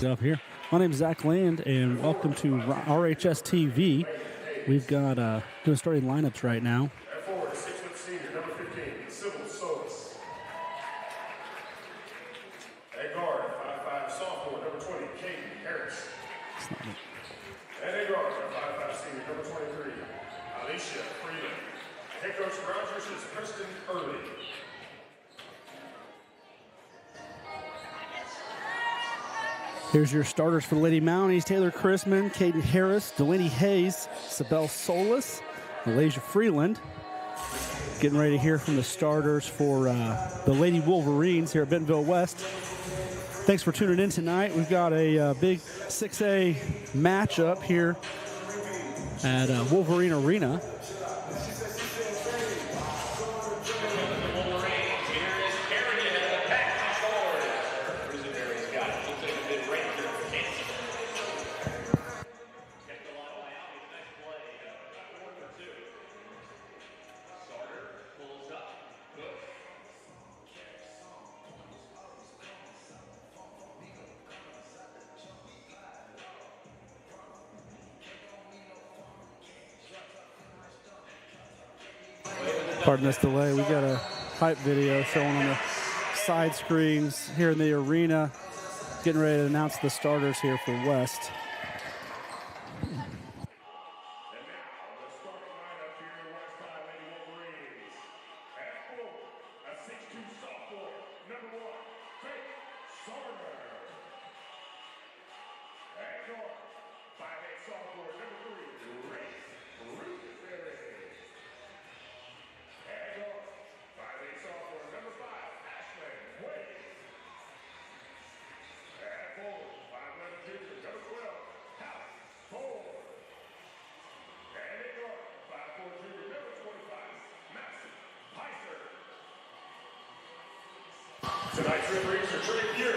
Up here. My name is Zach Land, and welcome to RHS TV. We've got doing starting lineups right now. At forward, 6-foot senior, number 15, Civil Solis. At guard, 5'5", sophomore, number 20, Caden Harris. And at guard, 5'5", senior, number 23, Alicia Freeland. Head coach Rogers is Preston Early. Here's your starters for the Lady Mounties: Taylor Chrisman, Caden Harris, Delaney Hayes, Sabelle Solis, Malaysia Freeland. Getting ready to hear from the starters for the Lady Wolverines here at Bentonville West. Thanks for tuning in tonight. We've got a big 6A matchup here at Wolverine Arena. Pardon this delay. We got a hype video showing on the side screens here in the arena. Getting ready to announce the starters here for West.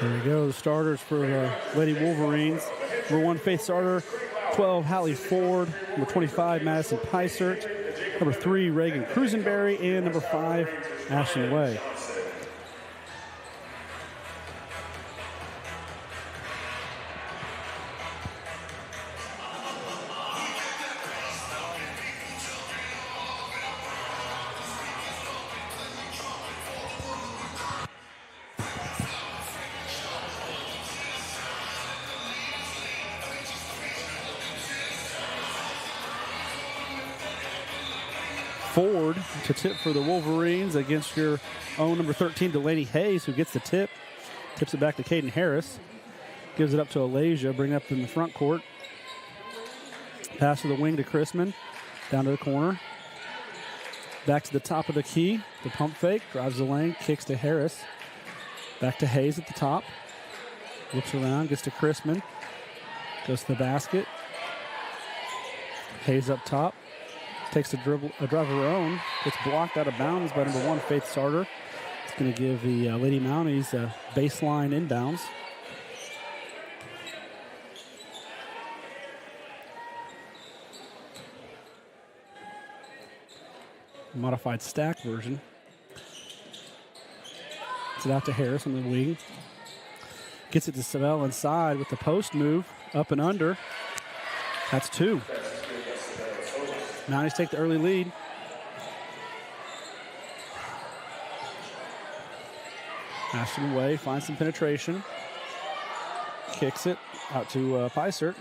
There we go, the starters for the Lady Wolverines. Number 1, Faith Sarter. 12, Hallie Ford. Number 25, Madison Pysert. Number 3, Reagan Cruisenberry. And number 5, Ashton Way. Ford to tip for the Wolverines against your own number 13, Delaney Hayes, who gets the tip. Tips it back to Caden Harris. Gives it up to Alasia, bring it up in the front court. Pass to the wing to Chrisman. Down to the corner. Back to the top of the key. The pump fake. Drives the lane. Kicks to Harris. Back to Hayes at the top. Looks around. Gets to Chrisman. Goes to the basket. Hayes up top. Takes a drive of her own. Gets blocked out of bounds by number 1, Faith Sarter. It's going to give the Lady Mounties a baseline inbounds. Modified stack version. Gets it out to Harris on the wing. Gets it to Sabelle inside with the post move. Up and under. That's 2. Mounties take the early lead. Ashton Way finds some penetration. Kicks it out to Pysert.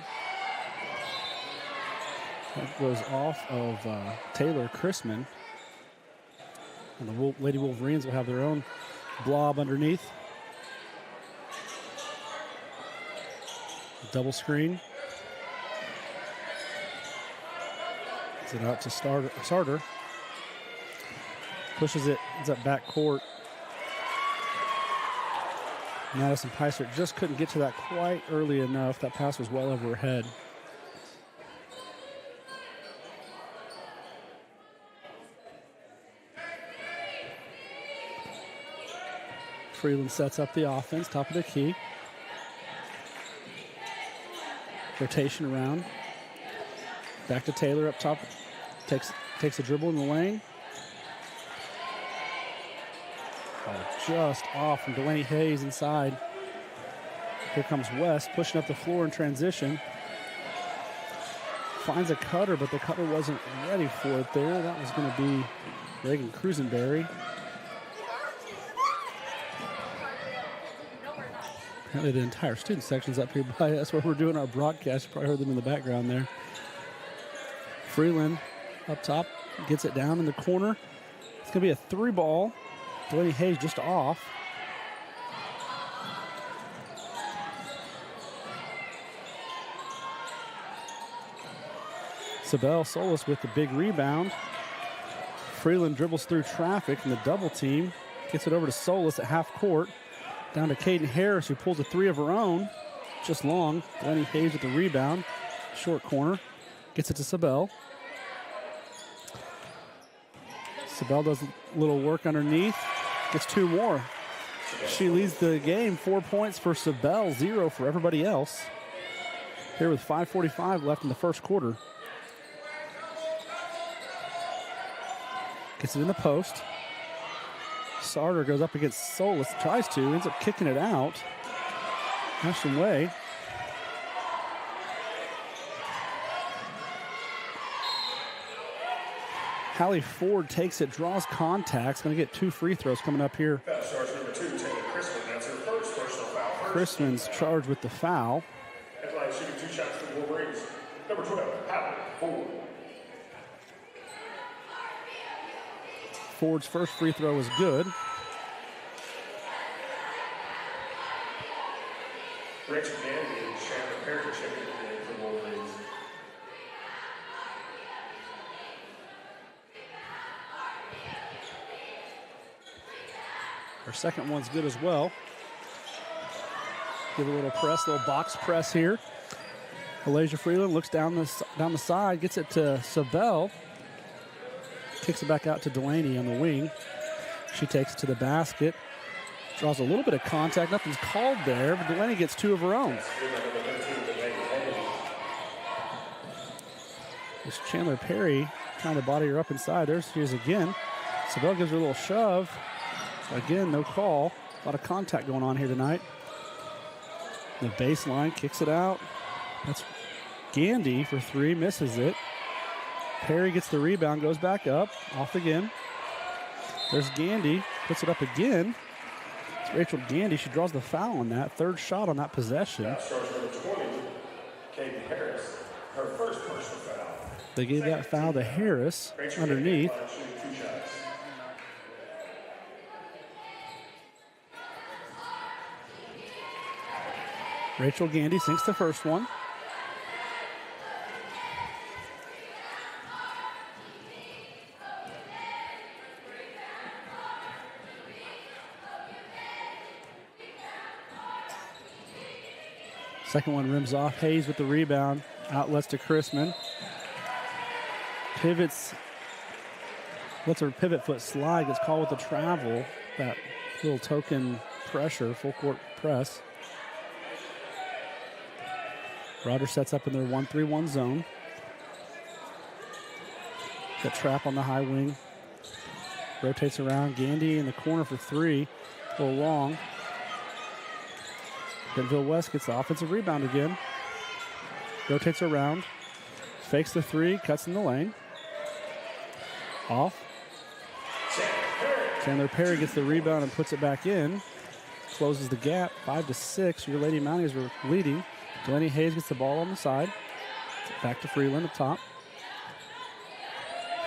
That goes off of Taylor Chrisman. And the Lady Wolverines will have their own blob underneath. Double screen. It out to Sarter. Pushes it. It's up back court. Madison Pysert just couldn't get to that quite early enough. That pass was well over her head. Freeland sets up the offense, top of the key. Rotation around. Back to Taylor up top. Takes a dribble in the lane. Just off from Delaney Hayes inside. Here comes West, pushing up the floor in transition. Finds a cutter, but the cutter wasn't ready for it there. That was going to be Reagan Cruisenberry. Apparently the entire student section's up here by us where we're doing our broadcast. You probably heard them in the background there. Freeland up top, gets it down in the corner. It's going to be a 3-ball. Delaney Hayes just off. Sabelle Solis with the big rebound. Freeland dribbles through traffic in the double team. Gets it over to Solis at half court. Down to Caden Harris, who pulls a 3 of her own. Just long. Delaney Hayes with the rebound. Short corner. Gets it to Sabelle. Sabelle does a little work underneath. Gets 2 more. She leads the game. 4 points for Sabelle, 0 for everybody else. Here with 5:45 left in the first quarter. Gets it in the post. Sarter goes up against Solis, tries to, ends up kicking it out. Ashton Way. Hallie Ford takes it, draws contacts. Going to get 2 free throws coming up here. Foul charge number 2, Taylor Chrisman. That's her first personal foul. Chrisman's charged with the foul. Headline shooting 2 shots for the Wolverines. Number 12, Hallie Ford. Ford's first free throw is good. Rachel Gandy and Chandler Perry checking in for the Wolverines. Her second one's good as well. Give a little press, little box press here. Alasia Freeland looks down the side, gets it to Sabelle. Kicks it back out to Delaney on the wing. She takes it to the basket. Draws a little bit of contact. Nothing's called there, but Delaney gets 2 of her own. There's Chandler Perry trying to body her up inside. There she is again. Sabelle gives her a little shove. Again, no call. A lot of contact going on here tonight. The baseline kicks it out. That's Gandy for 3, misses it. Perry gets the rebound, goes back up, off again. There's Gandy, puts it up again. It's Rachel Gandy. She draws the foul on that. 3rd shot on that possession. Charge number 20, Caden Harris. Her first personal foul. They gave that foul to Harris underneath. Shooting 2 shots. Rachel Gandy sinks the first one. Second one rims off. Hayes with the rebound. Outlets to Chrisman. Pivots. Lets her pivot foot slide. Gets called with the travel. That little token pressure. Full court press. Rogers sets up in their 1-3-1 zone. Got trap on the high wing. Rotates around. Gandy in the corner for 3. A little long. Bentonville West gets the offensive rebound again. Rotates around. Fakes the 3. Cuts in the lane. Off. Chandler Perry gets the rebound and puts it back in. Closes the gap. 5-6. Your Lady Mounties were leading. Delaney Hayes gets the ball on the side. Back to Freeland up top.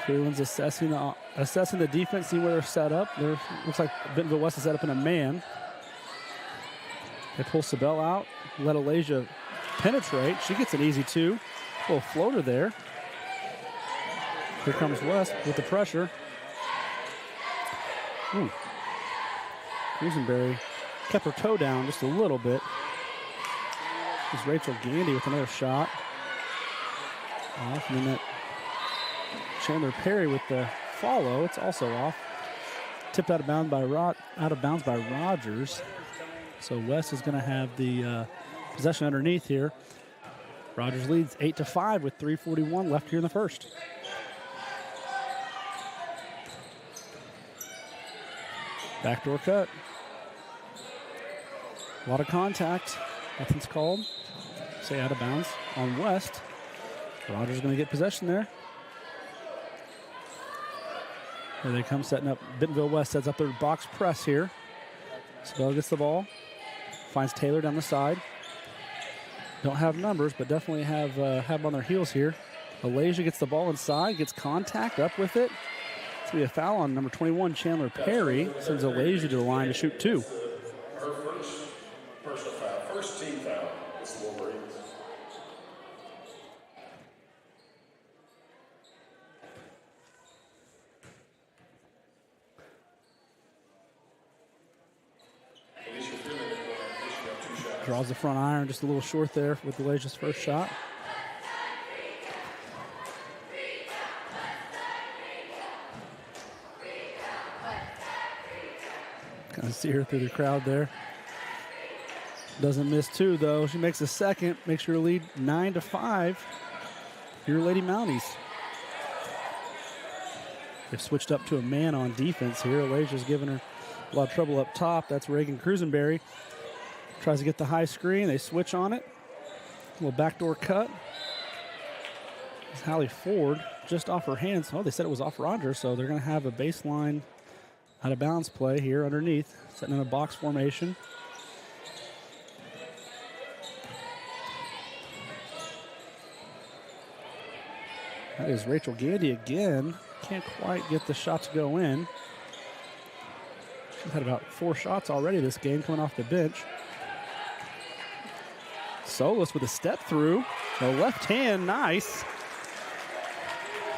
Freeland's assessing the defense, seeing where they're set up. Looks like Bentonville West is set up in a man. They pull Sabelle out. Let Alasia penetrate. She gets an easy 2. A little floater there. Here comes West with the pressure. Cruisenberry kept her toe down just a little bit. There's Rachel Gandy with another shot. Off, and then that Chandler Perry with the follow. It's also off. Tipped out of bounds by Rogers. So West is going to have the possession underneath here. Rogers leads 8-5 with 3:41 left here in the first. Backdoor cut. A lot of contact. Nothing's called. Say out of bounds on West. Rogers going to get possession there. Here they come setting up. Bentonville West sets up their box press here. Sabell gets the ball. Finds Taylor down the side. Don't have numbers, but definitely have on their heels here. Alasia gets the ball inside, gets contact up with it. It's going to be a foul on number 21, Chandler Perry. Sends Alasia to the line to shoot 2. Her first personal foul, first team foul. It's the Wolverines. Draws the front iron, just a little short there with Alasia's first shot. Kind of see her through the crowd there. Doesn't miss 2 though. She makes a second, makes her lead 9-5. Your Lady Mounties. They've switched up to a man on defense here. Alasia's giving her a lot of trouble up top. That's Reagan Cruisenberry. Tries to get the high screen. They switch on it. A little backdoor cut. It's Hallie Ford just off her hands. Oh, they said it was off Rogers, so they're going to have a baseline out of bounds play here underneath, setting in a box formation. That is Rachel Gandy again. Can't quite get the shot to go in. She's had about 4 shots already this game coming off the bench. Solis with a step through. The left hand, nice.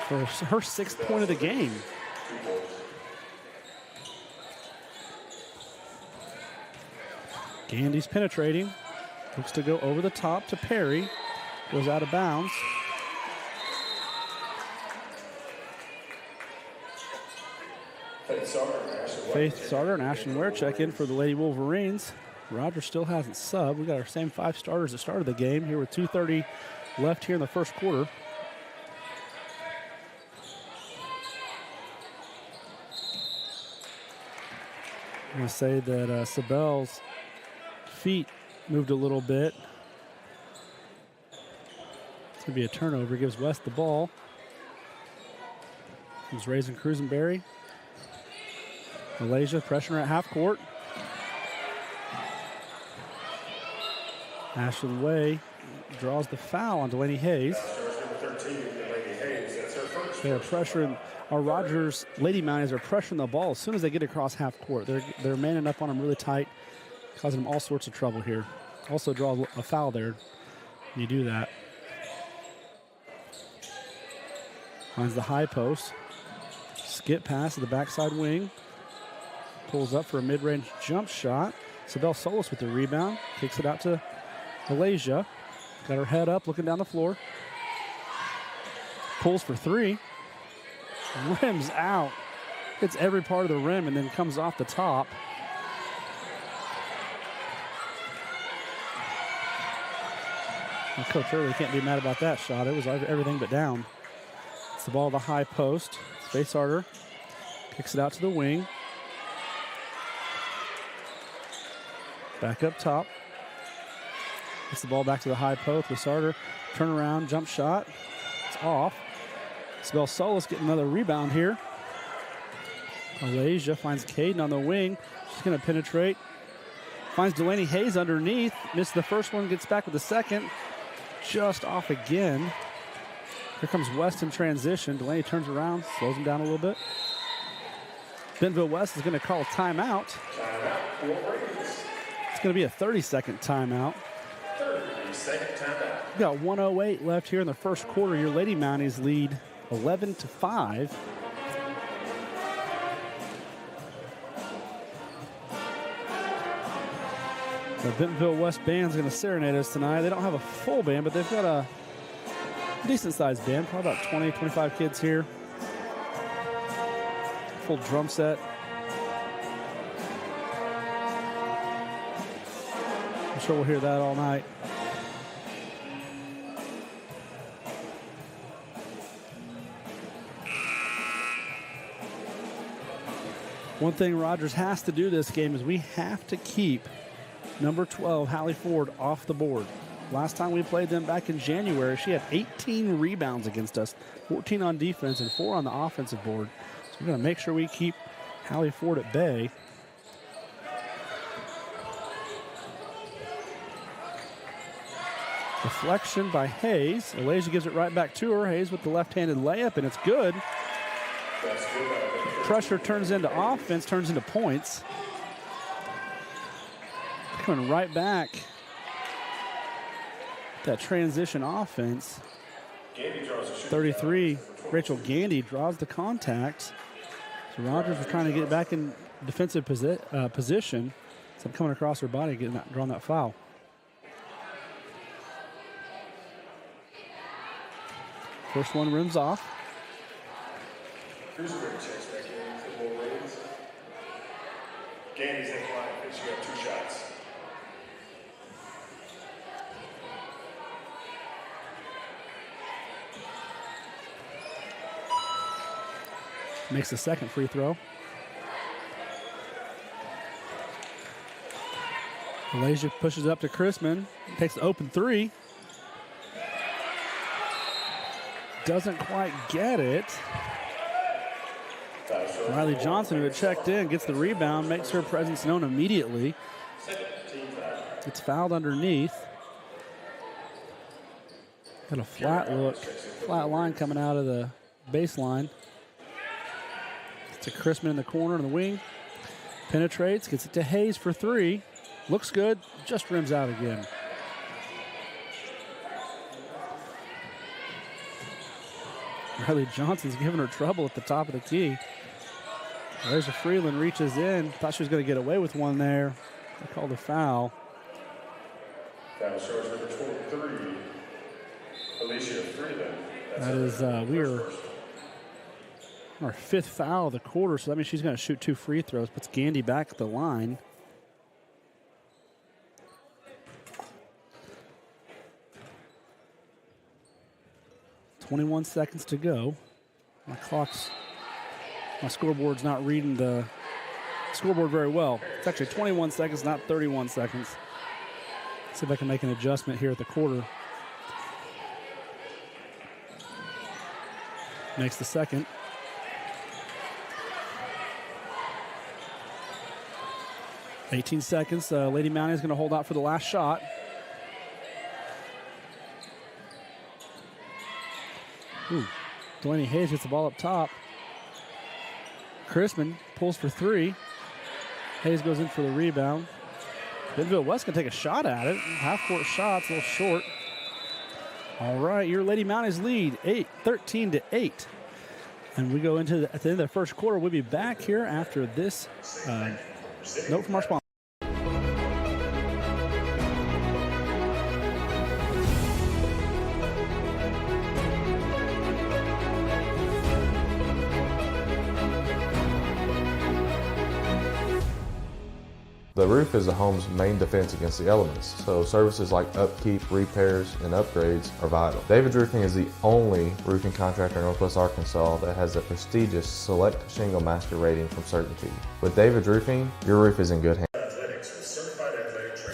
For her 6th point of the game. Gandy's penetrating. Looks to go over the top to Perry. Goes out of bounds. Faith Sarter and Ashton Ware check in for the Lady Wolverines. Rogers still hasn't subbed. We got our same 5 starters that started the game here with 2:30 left here in the first quarter. I'm going to say that Sabell's feet moved a little bit. It's going to be a turnover. Gives West the ball. He's raising Cruisenberry. Alasia pressuring at half court. Ashlyn Way draws the foul on Delaney Hayes. They are pressuring, our Rogers Lady Mounties are pressuring the ball as soon as they get across half court. They're manning up on them really tight, causing them all sorts of trouble here. Also draw a foul there when you do that. Finds the high post. Skip pass to the backside wing. Pulls up for a mid-range jump shot. Sabell Solis with the rebound. Kicks it out to Alasia. Got her head up, looking down the floor. Pulls for 3. Rims out. Hits every part of the rim and then comes off the top. Well, Coach Early can't be mad about that shot. It was everything but down. It's the ball to the high post. Faith Sarter kicks it out to the wing. Back up top. Gets the ball back to the high post with Sarter. Turnaround, jump shot. It's off. Sabell Solis getting another rebound here. Alasia finds Caden on the wing. She's going to penetrate. Finds Delaney Hayes underneath. Missed the first one, gets back with the second. Just off again. Here comes West in transition. Delaney turns around, slows him down a little bit. Bentonville West is going to call a timeout. It's going to be a 30-second timeout. 30-second timeout. We got 1:08 left here in the first quarter. Your Lady Mounties lead 11-5. The Bentonville West band's going to serenade us tonight. They don't have a full band, but they've got a decent-sized band, probably about 20, 25 kids here. Full drum set. I'm sure we'll hear that all night. One thing Rogers has to do this game is we have to keep Number 12, Hallie Ford, off the board. Last time we played them back in January, she had 18 rebounds against us, 14 on defense and 4 on the offensive board. So we're going to make sure we keep Hallie Ford at bay. Deflection by Hayes. Alasia gives it right back to her. Hayes with the left-handed layup, and it's good. Pressure turns into offense, turns into points. Coming right back. That transition offense. 33, Rachel Gandy draws the contact. So Rogers was trying to get back in defensive position. So coming across her body, drawing that foul. First one rims off. Here's a great chance back in for the Wolverines. Gandy's in line, and she got 2 shots. Makes the second free throw. Alasia pushes up to Chrisman. Takes the open 3. Doesn't quite get it. Riley Johnson, who had checked in, gets the rebound, makes her presence known immediately. Gets fouled underneath. Got a flat line coming out of the baseline. To Chrisman in the corner in the wing. Penetrates, gets it to Hayes for 3. Looks good, just rims out again. Riley Johnson's giving her trouble at the top of the key. There's a Freeland, reaches in. Thought she was going to get away with one there. They called a foul. Foul charge number 23, Alicia Freeland. That is, we are our 5th foul of the quarter, so that means she's going to shoot 2 free throws. Puts Gandy back at the line. .21 seconds to go. My scoreboard's not reading the scoreboard very well. It's actually 21 seconds, not 31 seconds. See if I can make an adjustment here at the quarter. Makes the second. .18 seconds. Lady Mountie is going to hold out for the last shot. Delaney Hayes gets the ball up top. Chrisman pulls for 3. Hayes goes in for the rebound. Bentonville West can take a shot at it. Half-court shots, a little short. All right, your Lady Mounties lead 13-8. And we go into at the end of the first quarter. We'll be back here after this note from our sponsor. The roof is the home's main defense against the elements, so services like upkeep, repairs, and upgrades are vital. David's Roofing is the only roofing contractor in Northwest Arkansas that has a prestigious Select Shingle Master rating from Certainty. With David's Roofing, your roof is in good hands.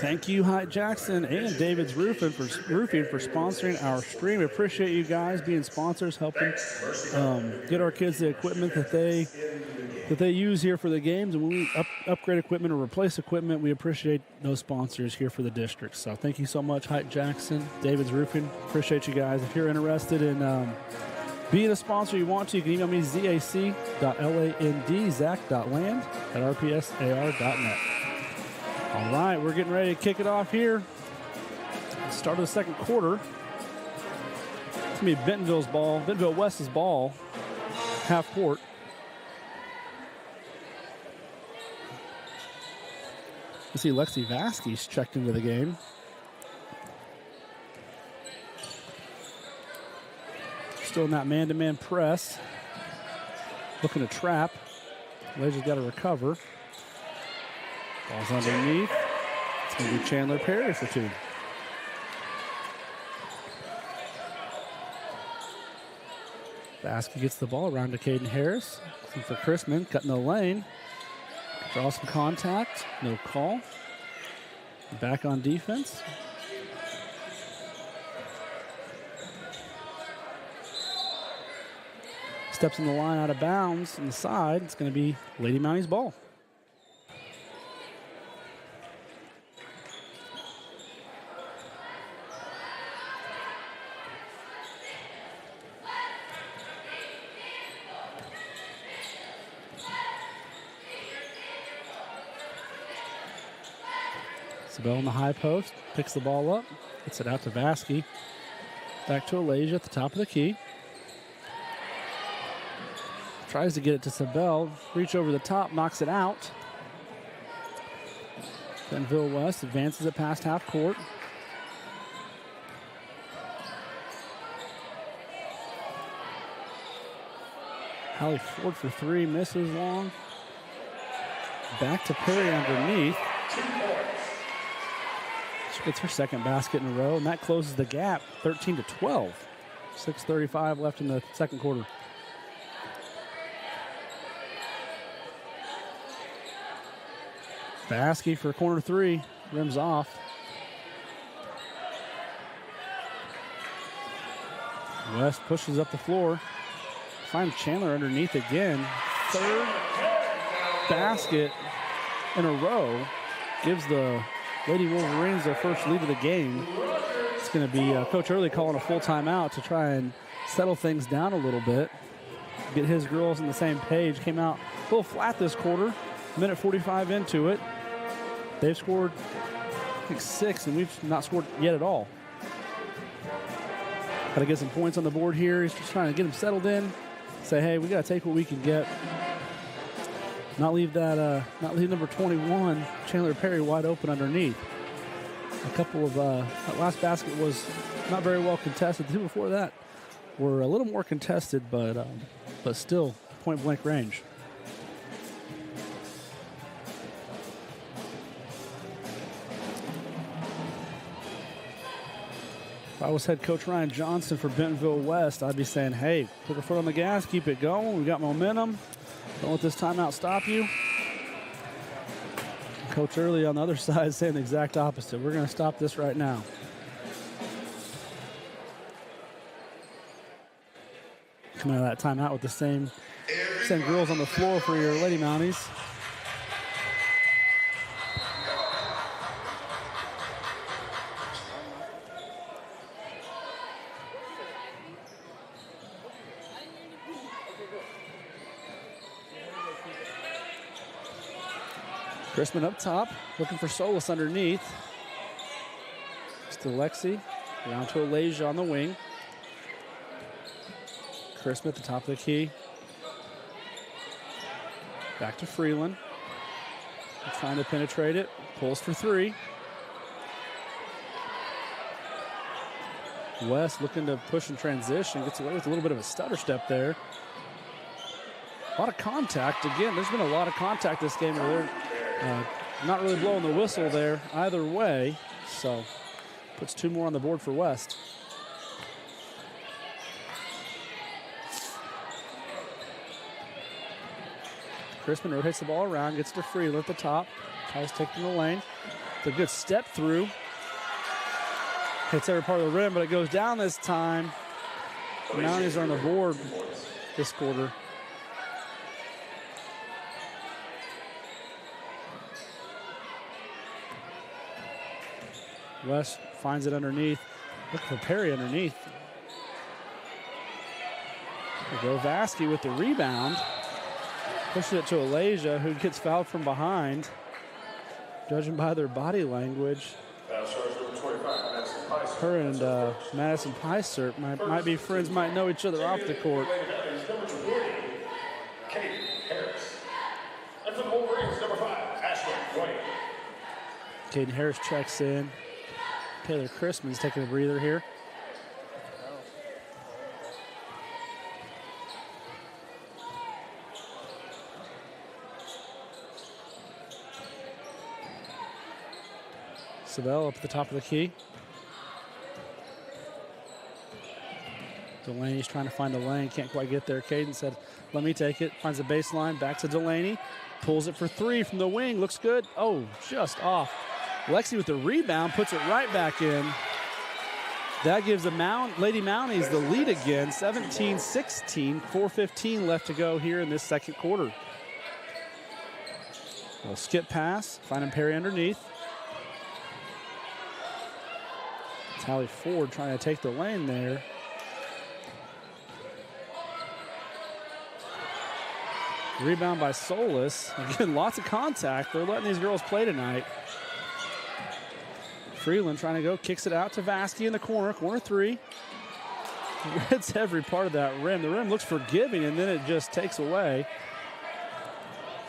Thank you, Hyatt Jackson and David's Roofing for sponsoring our stream. We appreciate you guys being sponsors, helping get our kids the equipment that they use here for the games. And when we upgrade equipment or replace equipment, we appreciate those sponsors here for the district. So thank you so much, Hyatt Jackson, David's Roofing. Appreciate you guys. If you're interested in being a sponsor, you want to, you can email me zac.land@rpsar.net. All right, we're getting ready to kick it off here. Start of the second quarter. It's going to be Bentonville West's ball, half court. You see Lexi Vasquez checked into the game. Still in that man-to-man press. Looking to trap. Laser's got to recover. Ball's underneath. It's going to be Chandler Perry for 2. Vasquez gets the ball around to Caden Harris. Looking for Chrisman, cutting the lane. Draw some contact, no call. Back on defense. Steps in the line out of bounds on the side. It's going to be Lady Mounties ball. Isabel in the high post, picks the ball up, gets it out to Vasky. Back to Alasia at the top of the key. Tries to get it to Sabel, reach over the top, knocks it out. Bentonville West advances it past half court. Hallie Ford for three, misses long. Back to Perry underneath. She gets her second basket in a row, and that closes the gap, 13-12. 6:35 left in the second quarter. Vasky for corner three, rims off. West pushes up the floor. Finds Chandler underneath again. Third basket in a row. Gives the Lady Wolverines their first lead of the game. It's going to be Coach Early calling a full timeout to try and settle things down a little bit. Get his girls on the same page. Came out a little flat this quarter. Minute 45 into it. They've scored, I think, 6, and we've not scored yet at all. Got to get some points on the board here. He's just trying to get them settled in. Say, hey, we got to take what we can get. Not leave number 21, Chandler Perry, wide open underneath. A couple of, that last basket was not very well contested. The two before that were a little more contested, but still point blank range. If I was head coach Ryan Johnson for Bentonville West, I'd be saying, hey, put your foot on the gas, keep it going. We got momentum. Don't let this timeout stop you. Coach Early on the other side is saying the exact opposite. We're going to stop this right now. Coming out of that timeout with the same girls on the floor for your Lady Mounties. Chrisman up top, looking for Solis underneath. Still Lexi, down to Alasia on the wing. Chrisman at the top of the key. Back to Freeland. Trying to penetrate it, pulls for three. West looking to push and transition, gets away with a little bit of a stutter step there. A lot of contact. Again, there's been a lot of contact this game where they're not really blowing the whistle there either way, so puts two more on the board for West. Crispin rotates the ball around, gets to Freeland at the top, tries to take it in the lane. It's a good step through. Hits every part of the rim, but it goes down this time. The Mounties are on the board this quarter. West finds it underneath. Looking for Perry underneath. There go Vasky with the rebound. Pushes it to Alasia, who gets fouled from behind. Judging by their body language, her and Madison Picert might be friends, might know each other off the court. Caden Harris checks in. Taylor Chrisman's taking a breather here. Sabell up at the top of the key. Delaney's trying to find a lane, can't quite get there. Caden said, let me take it. Finds the baseline, back to Delaney. Pulls it for three from the wing, looks good. Oh, just off Lexi with the rebound, puts it right back in. That gives the Lady Mounties the lead again, 17-16, 4:15 left to go here in this second quarter. A skip pass, finding Perry underneath. Tally Ford trying to take the lane there. Rebound by Solis. Again, lots of contact. They're letting these girls play tonight. Freeland trying to go, kicks it out to Vasky in the corner, corner three. Hits every part of that rim. The rim looks forgiving, and then it just takes away.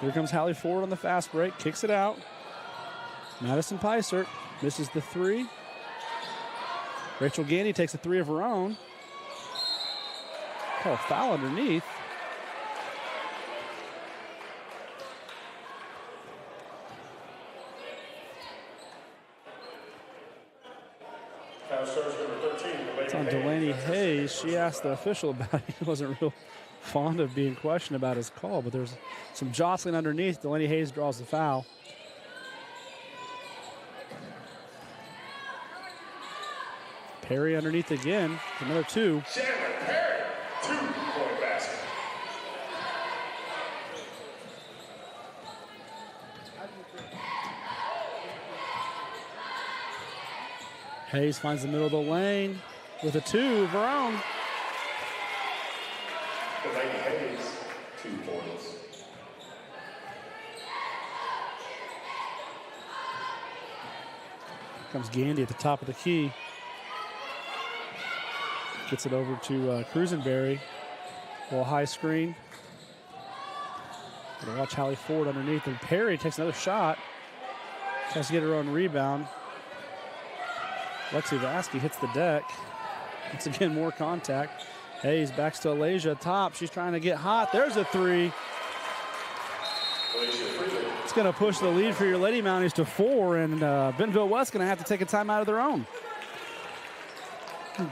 Here comes Hallie Ford on the fast break, kicks it out. Madison Peisert misses the three. Rachel Gandy takes a three of her own. Call a foul underneath. It's on Delaney Hayes. She asked the official about it. He wasn't real fond of being questioned about his call, but there's some jostling underneath. Delaney Hayes draws the foul. Perry underneath again. Another two. Chandler Perry, 2-point basket. Hayes finds the middle of the lane with a two of her own. Delaney Hayes, 2 points. Comes Gandy at the top of the key. Gets it over to Cruisenberry. Little high screen. Gonna watch Hallie Ford underneath, and Perry takes another shot. Tries to get her own rebound. Lexi Vasky hits the deck. Once again, more contact. Hayes backs to Alasia top. She's trying to get hot. There's a three. It's going to push the lead for your Lady Mounties to 4, and Bentonville West going to have to take a timeout of their own.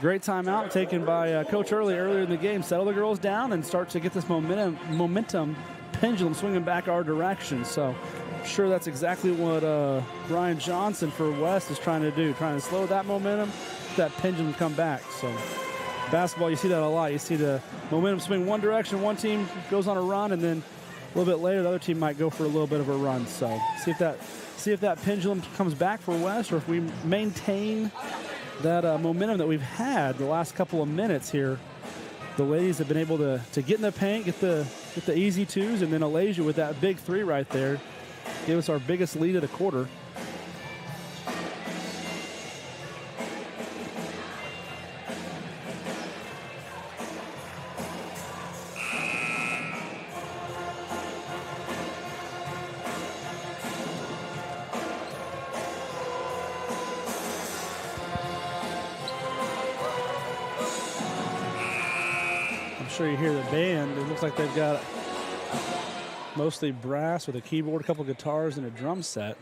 Great timeout taken by Coach earlier in the game. Settle the girls down and start to get this momentum pendulum swinging back our direction. So I'm sure that's exactly what Brian Johnson for West is trying to do, trying to slow that momentum, that pendulum come back. So basketball, you see that a lot. You see the momentum swing one direction, one team goes on a run, and then a little bit later the other team might go for a little bit of a run. So see if that pendulum comes back for West, or if we maintain that momentum that we've had the last couple of minutes here. The ladies have been able to get in the paint, get the easy twos, and then Alasia with that big three right there gave us our biggest lead of the quarter. I'm sure you hear the band. It looks like they've got mostly brass with a keyboard, a couple guitars, and a drum set.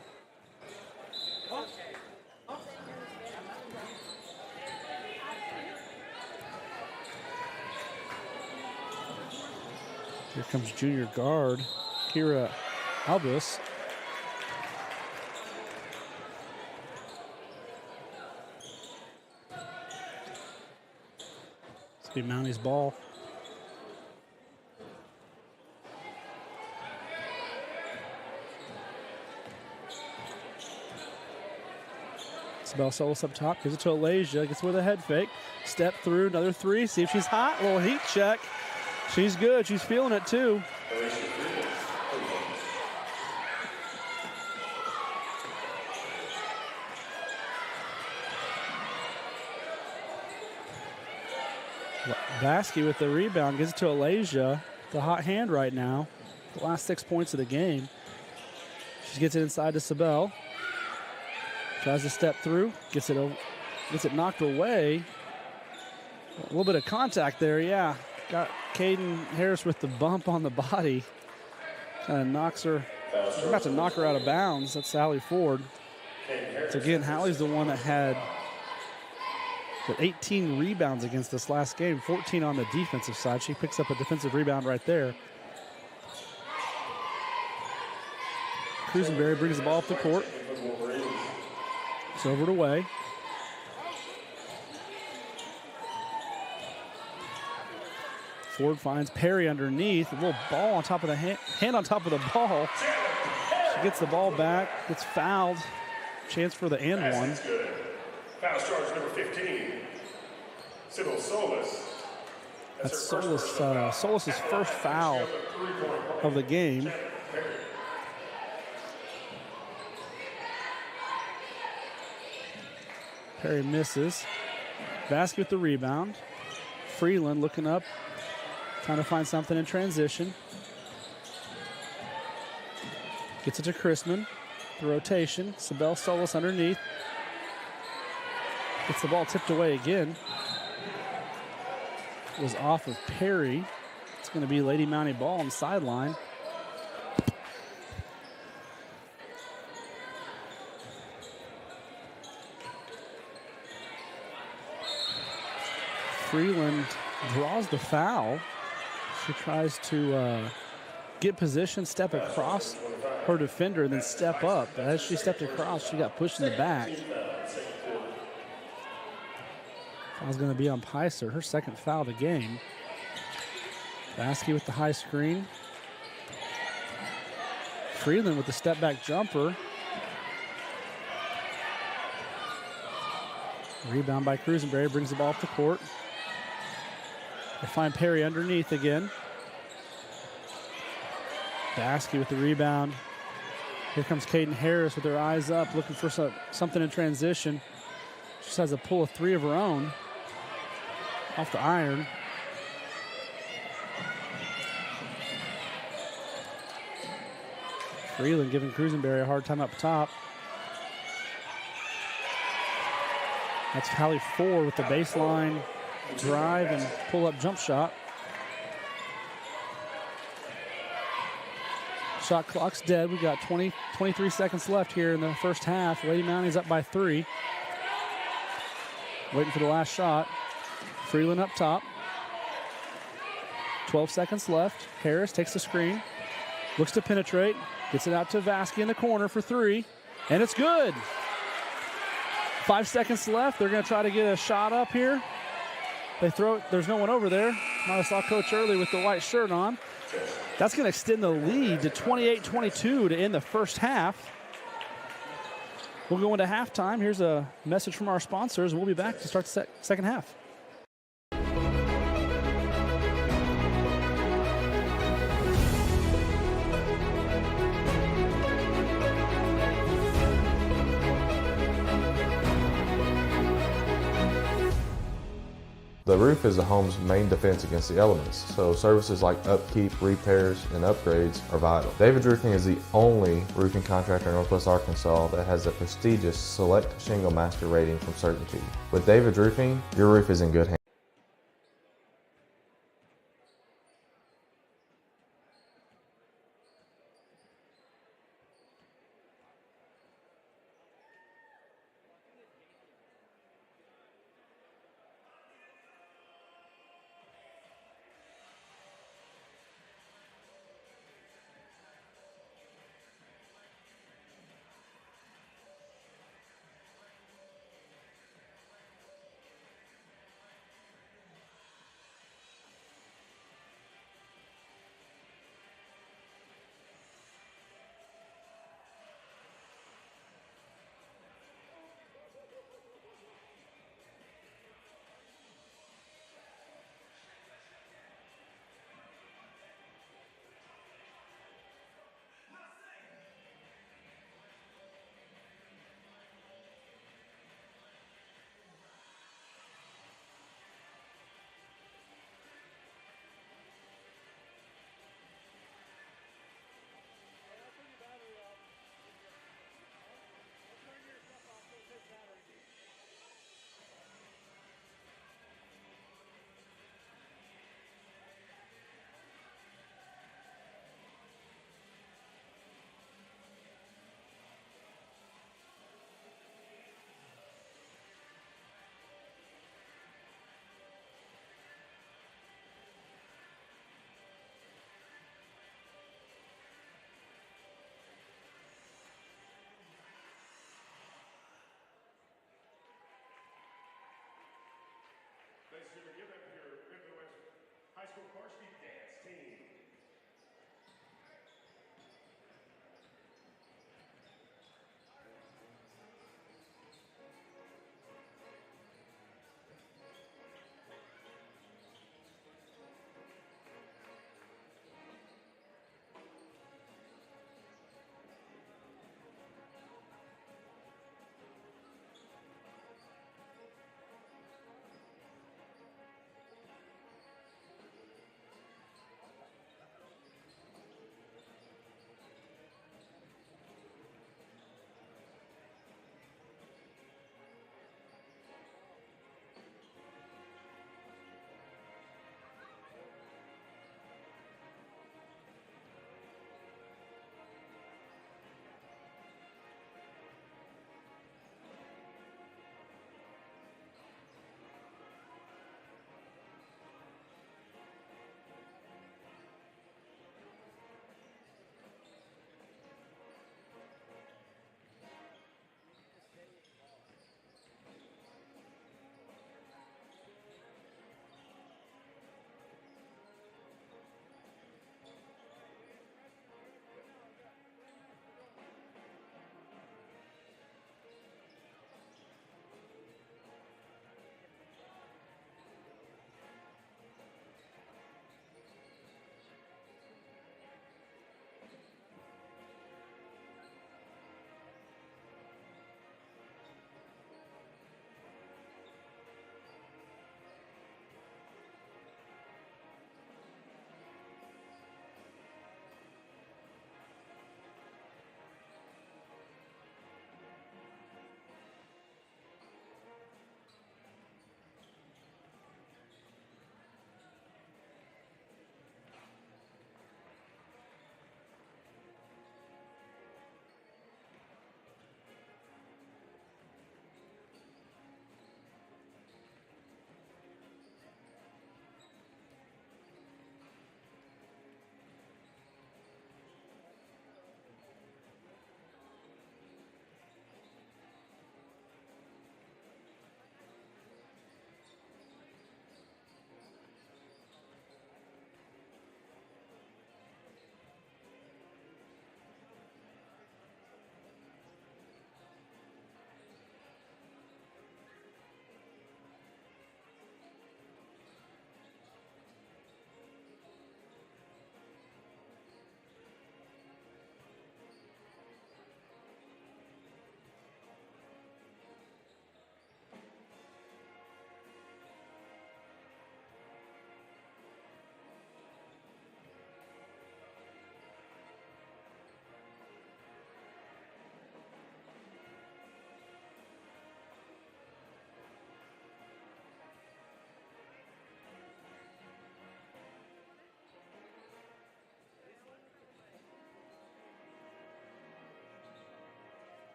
Here comes junior guard Kira Albus. This will be Mounties ball. Isabel Solis up top, gives it to Alasia, gets with a head fake, step through, another three, see if she's hot, little heat check. She's good, she's feeling it too. Vasky with the rebound, gives it to Alasia, the hot hand right now, the last 6 points of the game. She gets it inside to Sabel. Tries to step through, gets it knocked away. A little bit of contact there, yeah. Got Caden Harris with the bump on the body. Kind of knocks her, about to knock her out of bounds. That's Hallie Ford. So again, Hallie's the one that had 18 rebounds against this last game, 14 on the defensive side. She picks up a defensive rebound right there. Cruisenberry brings the ball up the court. It's over to Way. Ford finds Perry underneath. A little ball on top of the hand on top of the ball. She gets the ball back, gets fouled. Chance for the and one. That's good. Foul charge number 15. Sybil Solis. That's Solis' first foul of the game. Perry misses. Vasquez with the rebound. Freeland looking up, trying to find something in transition. Gets it to Chrisman. The rotation. Sybil Solis underneath. Gets the ball tipped away again. Was off of Perry. It's going to be Lady Mountie ball on the sideline. Freeland draws the foul. She tries to get position, step across her defender, and then step up. But as she stepped across, she got pushed in the back. Foul's going to be on Picer, her second foul of the game. Vasquez with the high screen. Freeland with the step back jumper. Rebound by Cruisenberry, brings the ball up the court. They find Perry underneath again. Vasquez with the rebound. Here comes Caden Harris with her eyes up, looking for something in transition. She just has to pull a three of her own off the iron. Freeland giving Cruisenberry a hard time up top. That's Hallie Ford with the baseline drive and pull-up jump shot. Shot clock's dead. We got 23 seconds left here in the first half. Lady Mounties up by 3. Waiting for the last shot. Freeland up top. 12 seconds left. Harris takes the screen. Looks to penetrate. Gets it out to Vasquez in the corner for 3. And it's good. 5 seconds left. They're going to try to get a shot up here. They throw it. There's no one over there. I saw Coach Early with the white shirt on. That's going to extend the lead to 28-22 to end the first half. We'll go into halftime. Here's a message from our sponsors. We'll be back to start the second half. The roof is the home's main defense against the elements, so services like upkeep, repairs, and upgrades are vital. David's Roofing is the only roofing contractor in Northwest Arkansas that has the prestigious Select Shingle Master rating from Certainty. With David's Roofing, your roof is in good hands.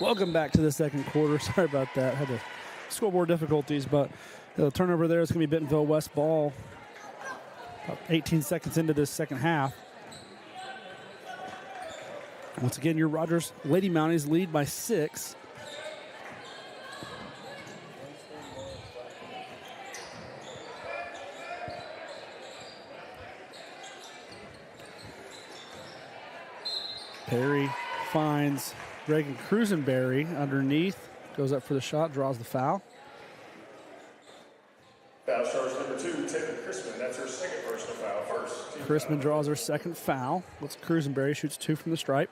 Welcome back to the second quarter. Sorry about that. Had the scoreboard difficulties, but the turnover there is going to be Bentonville West ball. About 18 seconds into this second half. Once again, your Rogers Lady Mounties lead by 6. Perry finds Reagan Cruisenberry underneath. Goes up for the shot, draws the foul. Foul charge number 2, Taylor Crispin. That's her second personal foul. First. Crispin draws her second foul. Let's Cruisenberry shoots 2 from the stripe.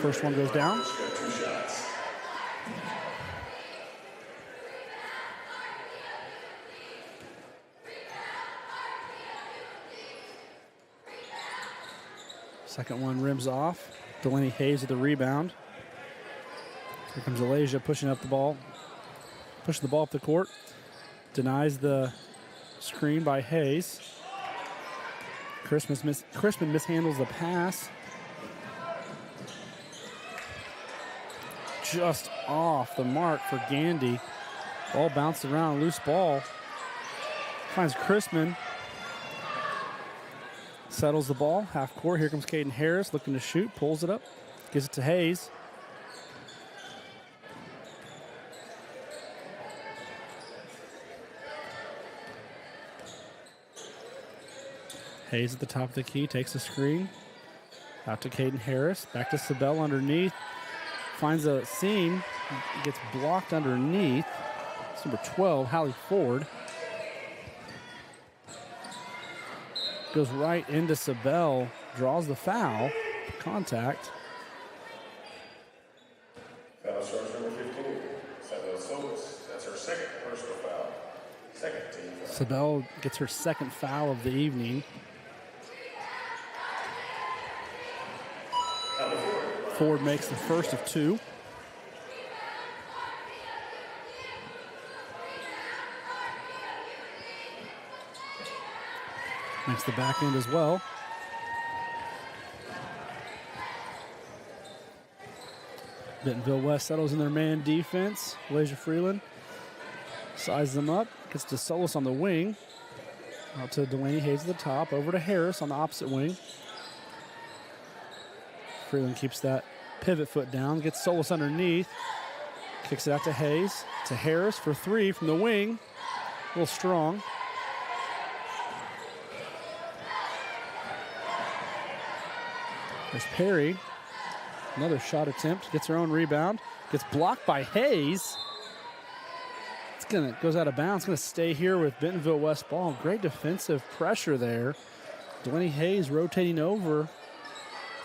First one goes down. She's got 2 shots. Second one rims off. Delaney Hayes with the rebound. Here comes Alasia pushing up the ball. Pushing the ball up the court. Denies the screen by Hayes. Crispin mishandles the pass. Just off the mark for Gandy. Ball bounced around, loose ball. Finds Crispin. Settles the ball, half court. Here comes Caden Harris looking to shoot, pulls it up, gives it to Hayes. Hayes at the top of the key, takes the screen. Out to Caden Harris, back to Sabell underneath. Finds a seam, gets blocked underneath. It's number 12, Hallie Ford. Goes right into Sabell, draws the foul, contact. Foul charge number 15, Sabell Solis. That's her second personal foul. Second team foul. Sabell gets her second foul of the evening. Ford makes the first of 2. Makes the back end as well. Bentonville West settles in their man defense. Alasia Freeland sizes them up. Gets to Solis on the wing. Out to Delaney Hayes at the top. Over to Harris on the opposite wing. Freeland keeps that pivot foot down. Gets Solis underneath. Kicks it out to Hayes. To Harris for 3 from the wing. A little strong. There's Perry. Another shot attempt. Gets her own rebound. Gets blocked by Hayes. Goes out of bounds. Going to stay here with Bentonville West ball. Great defensive pressure there. Delaney Hayes rotating over.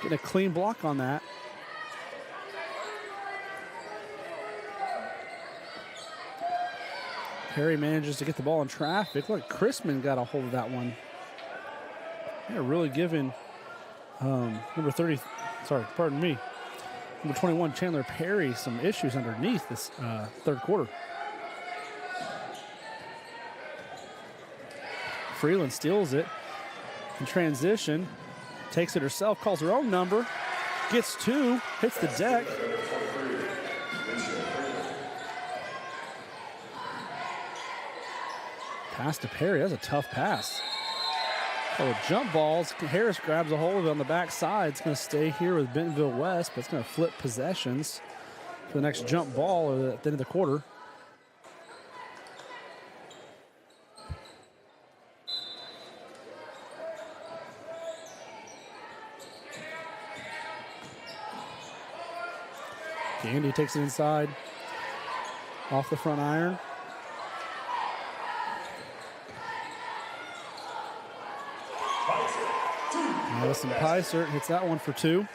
Getting a clean block on that. Perry manages to get the ball in traffic. Look, Crispin got a hold of that one. They're really giving number 30, pardon me, number 21, Chandler Perry, some issues underneath this third quarter. Freeland steals it in transition, takes it herself, calls her own number, gets 2, hits the deck. Pass to Perry, that's a tough pass. Oh, jump balls. Harris grabs a hold of it on the backside. It's going to stay here with Bentonville West, but it's going to flip possessions for the next jump ball at the end of the quarter. Gandy takes it inside, off the front iron. Allison Pysert hits that one for 2.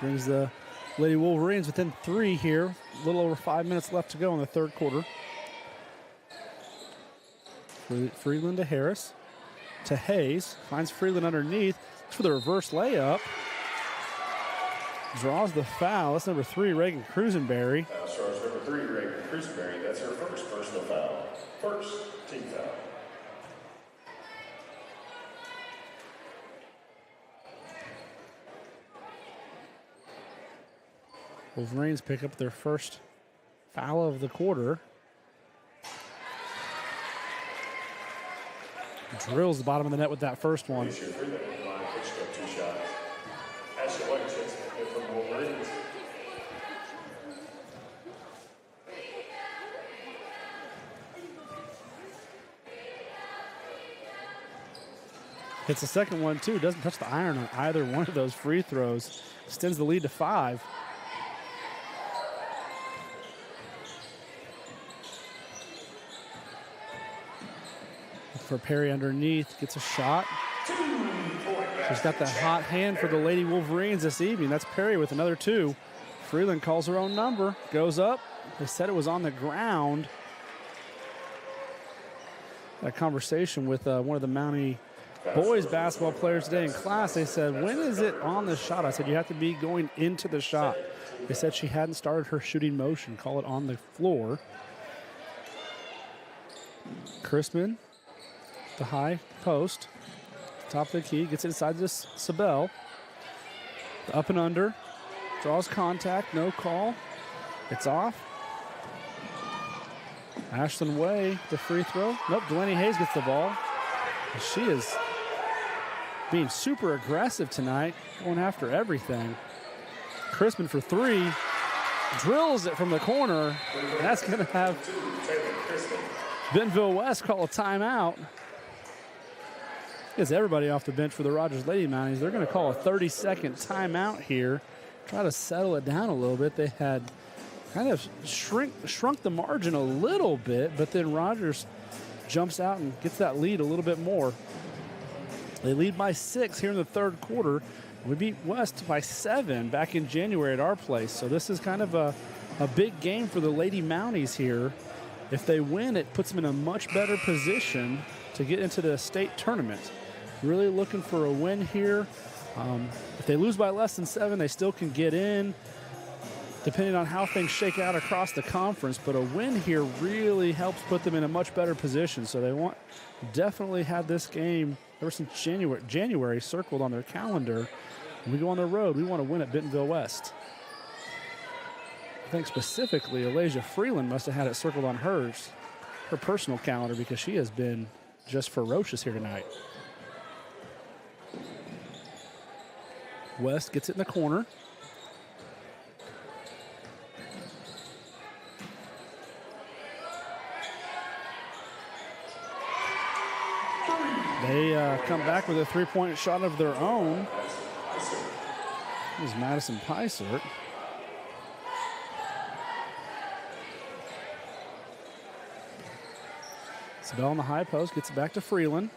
Brings the Lady Wolverines within 3 here. A little over 5 minutes left to go in the third quarter. Freeland to Harris. To Hayes. Finds Freeland underneath. For the reverse layup. Draws the foul. That's number 3, Reagan Cruisenberry. Foul charge number 3, Reagan Cruisenberry. That's her first personal foul. First team foul. Wolverines pick up their first foul of the quarter. Drills the bottom of the net with that first one. Hits the second one too. Doesn't touch the iron on either one of those free throws. Extends the lead to 5. For Perry underneath, gets a shot. She's got that hot hand for the Lady Wolverines this evening. That's Perry with another 2. Freeland calls her own number, goes up. They said it was on the ground. That conversation with one of the Mountie boys basketball players today in class, they said, when is it on the shot? I said, you have to be going into the shot. They said she hadn't started her shooting motion. Call it on the floor. Chrisman, the high post, top of the key, gets inside this Sabel. Up and under, draws contact, no call. It's off. Ashlyn Way, the free throw. Nope, Delaney Hayes gets the ball. She is being super aggressive tonight, going after everything. Chrisman for 3, drills it from the corner. And that's going to have Bentonville West call a timeout. Gets everybody off the bench for the Rogers Lady Mounties. They're going to call a 30-second timeout here. Try to settle it down a little bit. They had kind of shrunk the margin a little bit, but then Rogers jumps out and gets that lead a little bit more. They lead by 6 here in the third quarter. We beat West by 7 back in January at our place. So this is kind of a big game for the Lady Mounties here. If they win, it puts them in a much better position to get into the state tournament. Really looking for a win here. If they lose by less than 7, they still can get in, depending on how things shake out across the conference. But a win here really helps put them in a much better position. So they definitely had this game ever since January circled on their calendar. When we go on the road, we want to win at Bentonville West. I think specifically, Alasia Freeland must have had it circled on her personal calendar, because she has been just ferocious here tonight. West gets it in the corner. They come back with a three-point shot of their own. This is Madison Peisert. Sabell on the high post, gets it back to Freeland.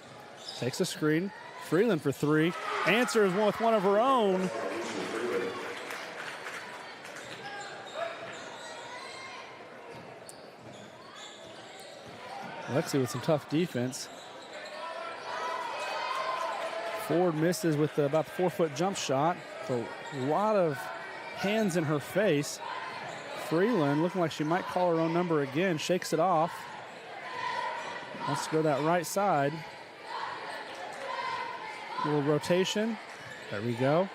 Takes a screen. Freeland for 3. Answers with one of her own. Lexi with some tough defense. Ford misses with about a 4-foot jump shot. A lot of hands in her face. Freeland looking like she might call her own number again. Shakes it off. Let's go that right side. A little rotation. There we go.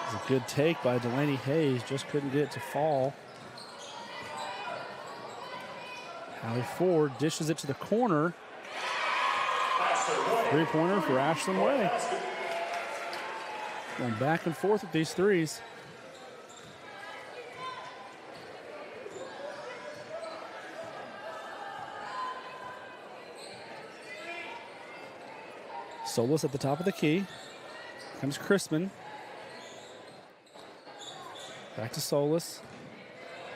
It's a good take by Delaney Hayes. Just couldn't get it to fall. Hallie Ford dishes it to the corner. Three-pointer for Ashlyn Way. Going back and forth with these threes. Solis at the top of the key. Comes Chrisman. Back to Solis.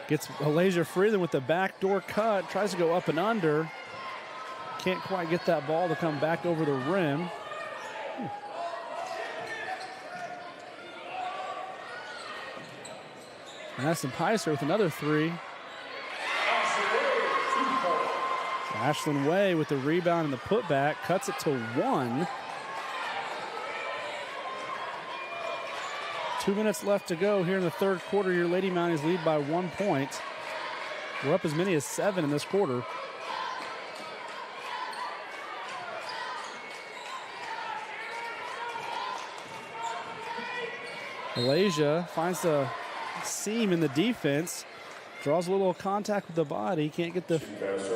Gets Alasia Freeland with the backdoor cut. Tries to go up and under. Can't quite get that ball to come back over the rim. Madison Peiser with another 3. Ashlyn Way with the rebound and the putback. Cuts it to 1. 2 minutes left to go here in the third quarter. Your Lady Mounties lead by 1 point. We're up as many as 7 in this quarter. Malaysia finds the seam in the defense, draws a little contact with the body, can't get the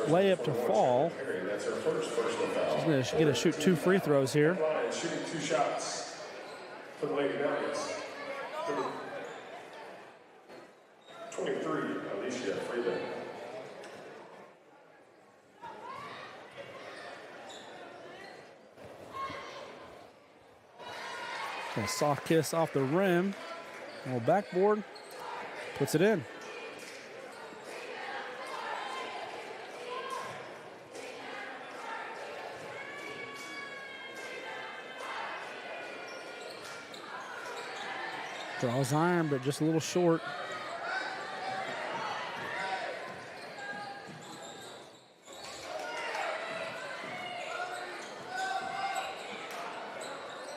layup to fall. That's her first personal foul. She's going to get to shoot 2 free throws here. Shooting 2 shots for the Lady Mounties. 23, Alicia Freeland. A soft kiss off the rim. A little backboard. Puts it in. Draws iron, but just a little short.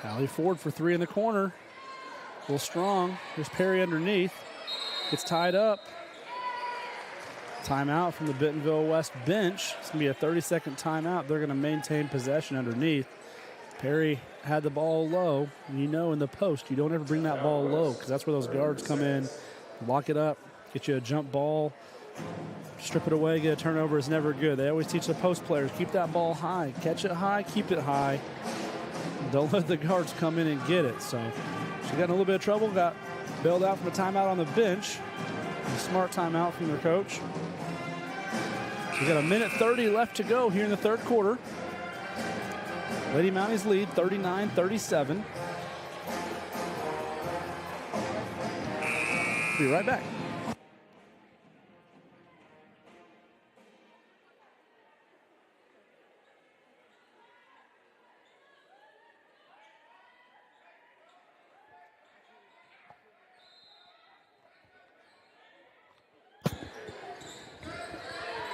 Allie Ford for 3 in the corner. A little strong. There's Perry underneath. Gets tied up. Timeout from the Bentonville West bench. It's going to be a 30-second timeout. They're going to maintain possession underneath. Perry had the ball low. And you know in the post, you don't ever bring that ball low because that's where those guards come in, lock it up, get you a jump ball, strip it away, get a turnover is never good. They always teach the post players, keep that ball high. Catch it high, keep it high. Don't let the guards come in and get it. So she got in a little bit of trouble, got bailed out from a timeout on the bench. A smart timeout from their coach. So we got 1:30 left to go here in the third quarter. Lady Mounties lead 39-37. Be right back.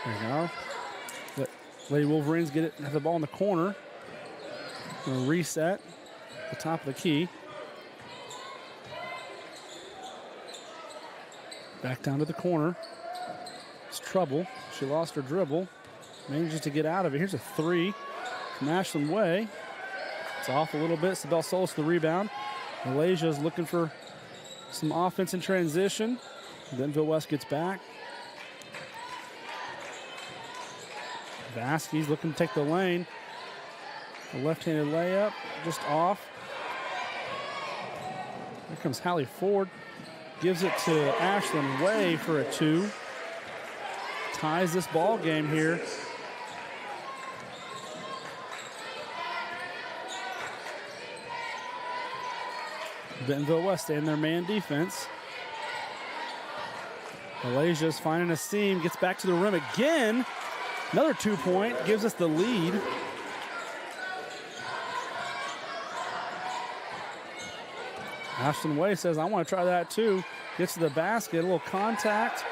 There you go. Let Lady Wolverines get it, have the ball in the corner. Gonna reset the top of the key. Back down to the corner. It's trouble. She lost her dribble. Manages to get out of it. Here's a 3 from Ashlyn Way. It's off a little bit. Sabelle Solis the rebound. Malaysia is looking for some offense in transition. Bentonville West gets back. Vasquez looking to take the lane. A left-handed layup, just off. Here comes Hallie Ford. Gives it to Ashlyn Way for a 2. Ties this ball game here. Bentonville West staying their man defense. Malaysia's finding a seam, gets back to the rim again. Another 2-point, gives us the lead. Ashlyn Way says, I want to try that too. Gets to the basket, a little contact.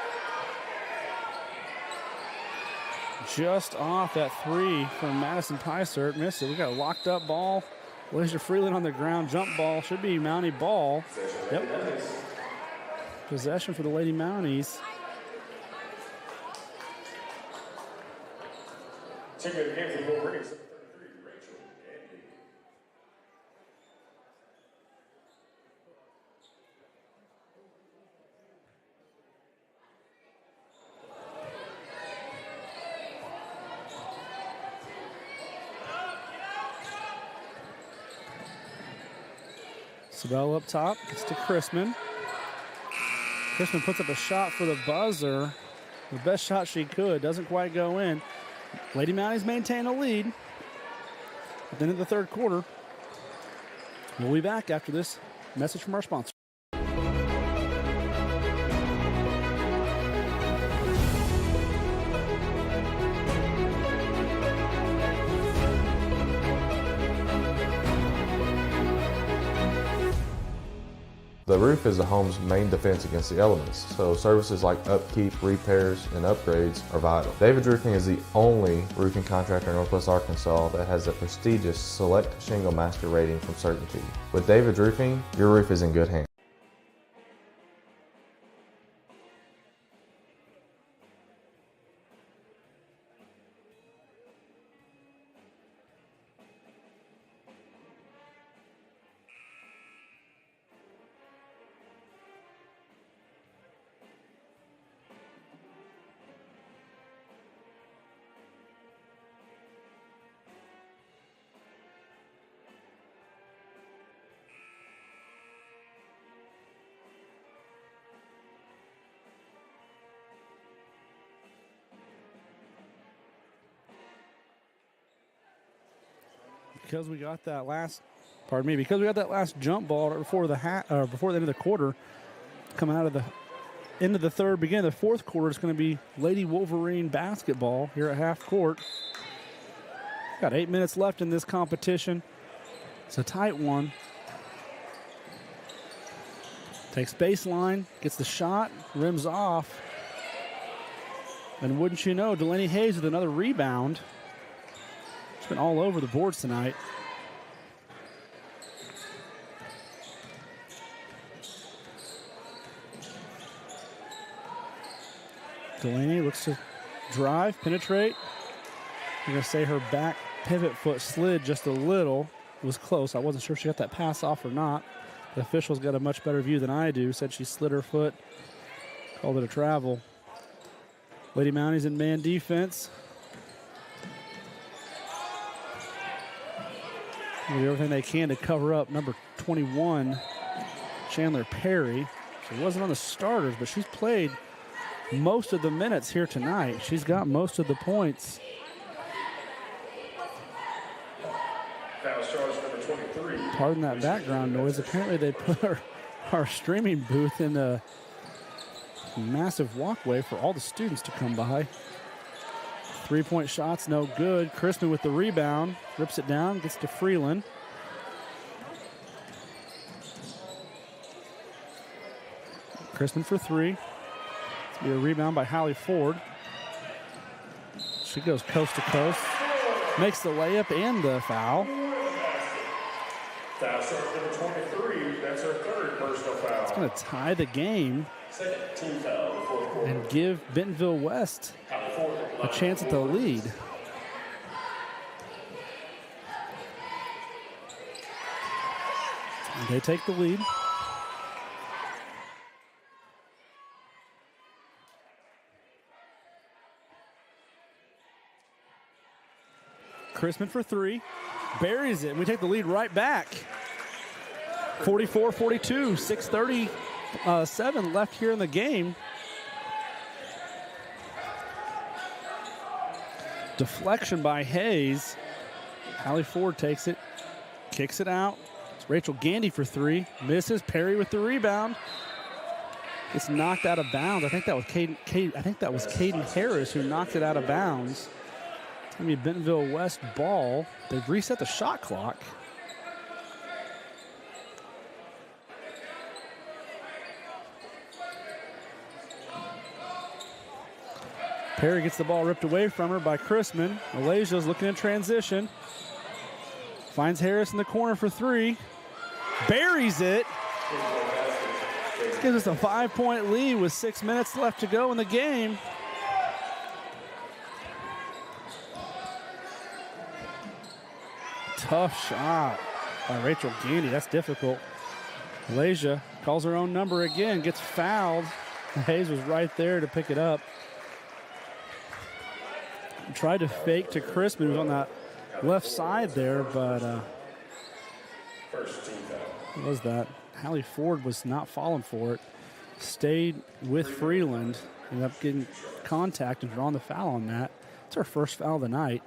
Just off that 3 from Madison Pysert. Missed it. We got a locked up ball. Malaysia Freeland on the ground. Jump ball. Should be Mountie ball. Yep. Possession for the Lady Mounties. Taking the game for the Wolverines. Sabelle up top, gets to Chrisman. Chrisman puts up a shot for the buzzer. The best shot she could, doesn't quite go in. Lady Mounties maintain a lead at the end of the third quarter. We'll be back after this message from our sponsor. The roof is the home's main defense against the elements, so services like upkeep, repairs, and upgrades are vital. David's Roofing is the only roofing contractor in Northwest Arkansas that has the prestigious Select Shingle Master rating from Certainty. With David's Roofing, your roof is in good hands. because we got that last jump ball before the end of the quarter, coming out of the end of the third, beginning of the fourth quarter, it's going to be Lady Wolverine basketball here at half court. Got 8 minutes left in this competition. It's a tight one. Takes baseline, gets the shot, rims off. And wouldn't you know, Delaney Hayes with another rebound. It's been all over the boards tonight. Delaney looks to drive, penetrate. I'm going to say her back pivot foot slid just a little. It was close. I wasn't sure if she got that pass off or not. The officials got a much better view than I do. Said she slid her foot. Called it a travel. Lady Mounties in man defense. They do everything they can to cover up number 21, Chandler Perry. She wasn't on the starters, but she's played most of the minutes here tonight. She's got most of the points. Pardon that background noise. Apparently they put our streaming booth in a massive walkway for all the students to come by. 3-point shots, no good. Crispin with the rebound. Rips it down, gets to Freeland. Crispin for three. It's going to be a rebound by Hallie Ford. She goes coast to coast. Makes the layup and the foul. Foul shot number 23. That's her third personal foul. It's going to tie the game. Second team foul in the fourth quarter. And give Bentonville West a chance at the lead. And they take the lead. Crispin for three. Buries it, and we take the lead right back. 44-42, 6:37 left here in the game. Deflection by Hayes. Hallie Ford takes it, kicks it out. It's Rachel Gandy for three. Misses. Perry with the rebound. Gets knocked out of bounds. I think that was Caden Harris who knocked it out of bounds. It's going to be Bentonville West ball. They've reset the shot clock. Perry gets the ball ripped away from her by Crispin. Malaysia's looking in transition. Finds Harris in the corner for three. Buries it. This gives us a 5-point lead with 6 minutes left to go in the game. Tough shot by Rachel Gandy. That's difficult. Malaysia calls her own number again, gets fouled. Hayes was right there to pick it up. Tried to fake to Crispin, who was on that left side there, but what was that? Hallie Ford was not falling for it. Stayed with Freeland. Ended up getting contact and drawing the foul on that. It's our first foul of the night.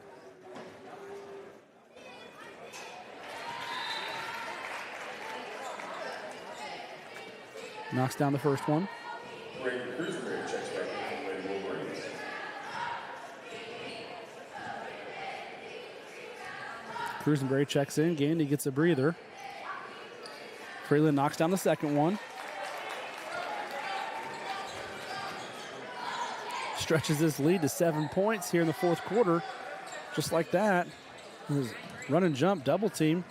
Knocks down the first one. Cruisenberry checks in. Gandy gets a breather. Freeland knocks down the second one. Stretches his lead to 7 points here in the fourth quarter. Just like that. Run and jump, double team.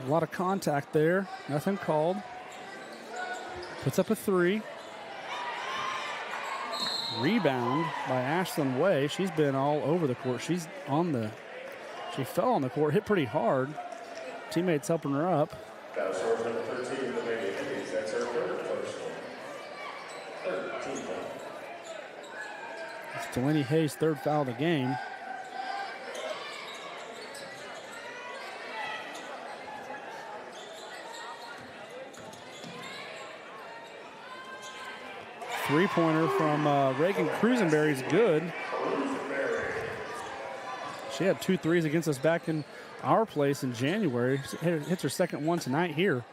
A lot of contact there. Nothing called. Puts up a three. Rebound by Ashlyn Way. She's been all over the court. She fell on the court, hit pretty hard. Teammates helping her up. Foul source number 13, Delaney Hayes. That's her third team foul. It's Delaney Hayes' third foul of the game. Three-pointer from Reagan Cruisenberry is good. She had 2 threes against us back in our place in January. Hits her second one tonight here.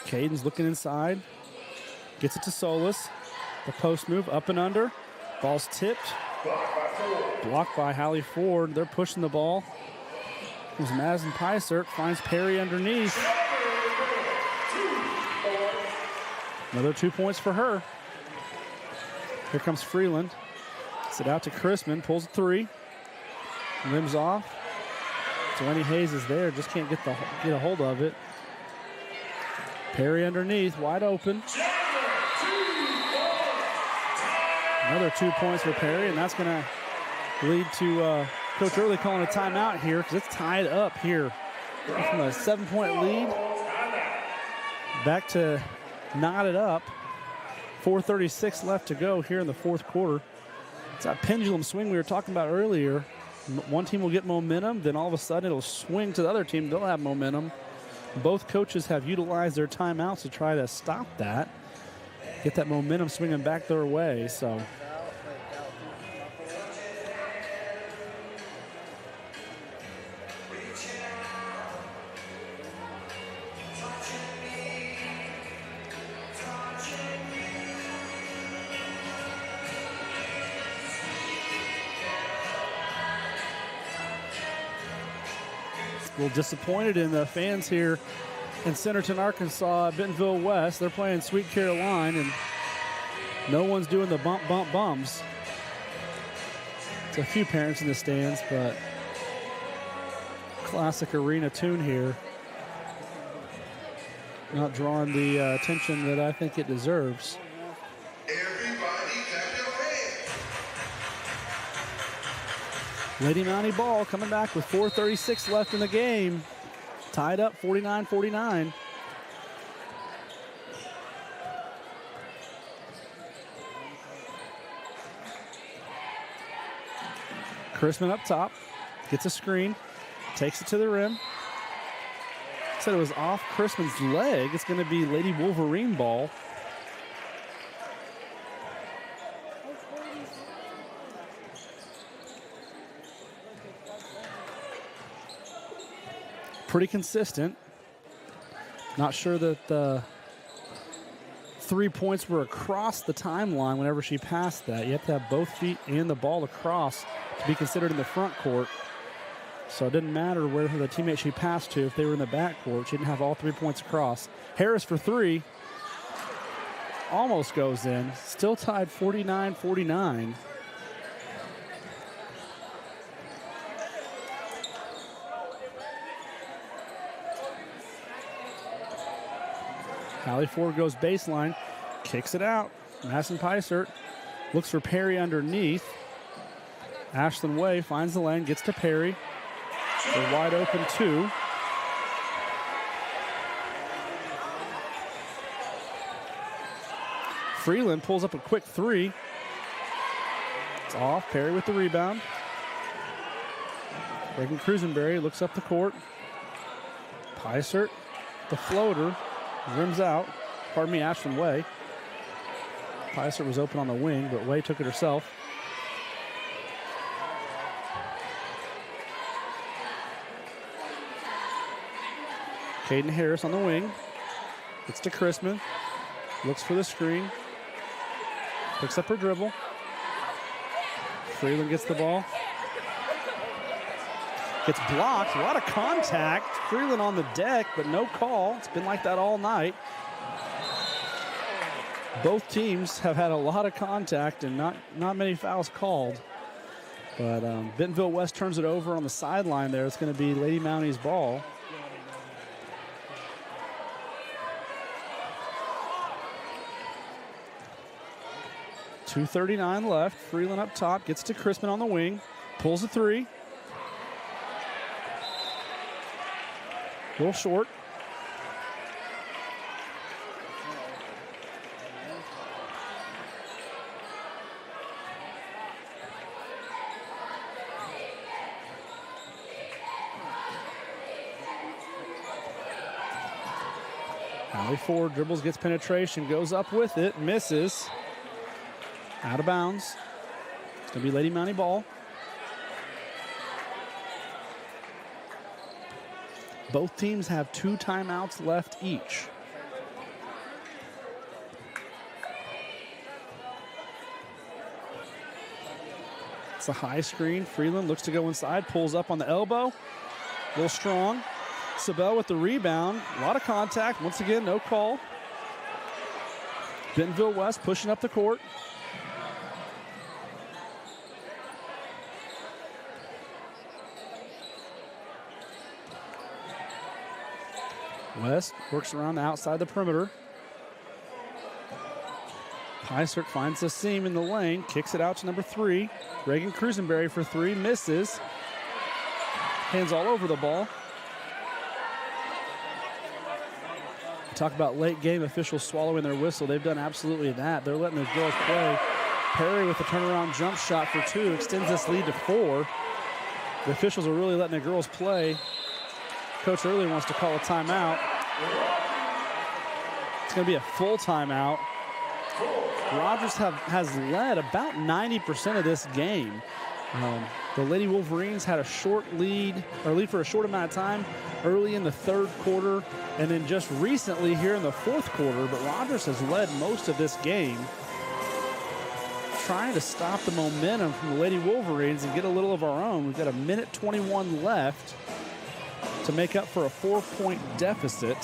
Caden's looking inside. Gets it to Solis. The post move, up and under. Ball's tipped. Blocked by Hallie Ford. They're pushing the ball. Here's Madison Pysert. Finds Perry underneath. Another 2 points for her. Here comes Freeland. Gets it out to Chrisman. Pulls a 3. Rims off. Delaney Hayes is there. Just can't get a hold of it. Perry underneath. Wide open. Another 2 points for Perry, and that's going to lead to Coach Early calling a timeout here because it's tied up here. From a 7-point lead back to knotted up. 4:36 left to go here in the fourth quarter. It's that pendulum swing we were talking about earlier. One team will get momentum, then all of a sudden it'll swing to the other team. They'll have momentum. Both coaches have utilized their timeouts to try to stop that, get that momentum swinging back their way. So a little disappointed in the fans here in Centerton, Arkansas, Bentonville West. They're playing Sweet Caroline, and no one's doing the bump, bump, bums. It's a few parents in the stands, but classic arena tune here. Not drawing the attention that I think it deserves. Lady Mountie ball coming back with 4:36 left in the game. Tied up 49-49. Chrisman up top. Gets a screen. Takes it to the rim. Said it was off Chrisman's leg. It's going to be Lady Wolverine ball. Pretty consistent. Not sure that the 3 points were across the timeline whenever she passed that. You have to have both feet and the ball across to be considered in the front court. So it didn't matter where the teammate she passed to if they were in the back court. She didn't have all 3 points across. Harris for 3. Almost goes in. Still tied 49-49. Hallie Ford goes baseline, kicks it out. Madison Pysert looks for Perry underneath. Ashlyn Way finds the lane, gets to Perry. They're wide open 2. Freeland pulls up a quick 3. It's off. Perry with the rebound. Reagan Cruisenberry looks up the court. Pysert, the floater. Rims out. Pardon me, Ashlyn Way. Pysert was open on the wing, but Way took it herself. Caden Harris on the wing. Gets to Chrisman. Looks for the screen. Picks up her dribble. Freeland gets the ball. Gets blocked. A lot of contact. Freeland on the deck, but no call. It's been like that all night. Both teams have had a lot of contact and not many fouls called. But Bentonville West turns it over on the sideline there. It's going to be Lady Mountie's ball. .239 left. Freeland up top. Gets to Chrisman on the wing. Pulls a 3. A little short. Hallie Ford dribbles, gets penetration, goes up with it, misses. Out of bounds. It's going to be Lady Mountie ball. Both teams have 2 timeouts left each. It's a high screen. Freeland looks to go inside, pulls up on the elbow. A little strong. Sabell with the rebound. A lot of contact. Once again, no call. Bentonville West pushing up the court. West works around the outside the perimeter. Heisert finds the seam in the lane, kicks it out to number 3. Reagan Cruisenberry for 3, misses. Hands all over the ball. Talk about late game officials swallowing their whistle. They've done absolutely that. They're letting those girls play. Perry with a turnaround jump shot for 2, extends this lead to 4. The officials are really letting the girls play. Coach Early wants to call a timeout. It's going to be a full timeout. Rogers has led about 90% of this game. The Lady Wolverines had a short lead, or lead for a short amount of time early in the 3rd quarter, and then just recently here in the 4th quarter, but Rogers has led most of this game, trying to stop the momentum from the Lady Wolverines and get a little of our own. We've got 1:21 left to make up for a 4-point deficit.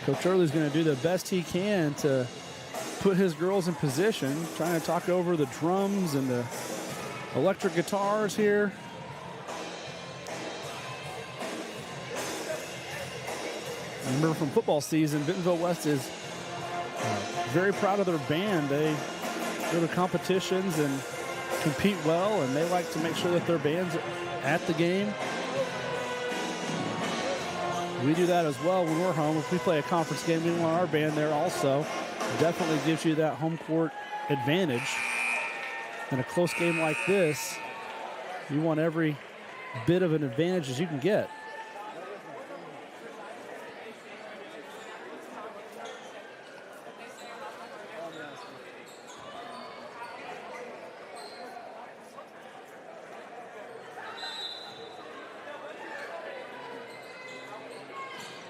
Coach Early's going to do the best he can to put his girls in position, trying to talk over the drums and the electric guitars here. Remember from football season, Bentonville West is very proud of their band. They go to competitions and compete well, and they like to make sure that their band's at the game. We do that as well when we're home. If we play a conference game, we want our band there also. Definitely gives you that home court advantage. In a close game like this, you want every bit of an advantage as you can get.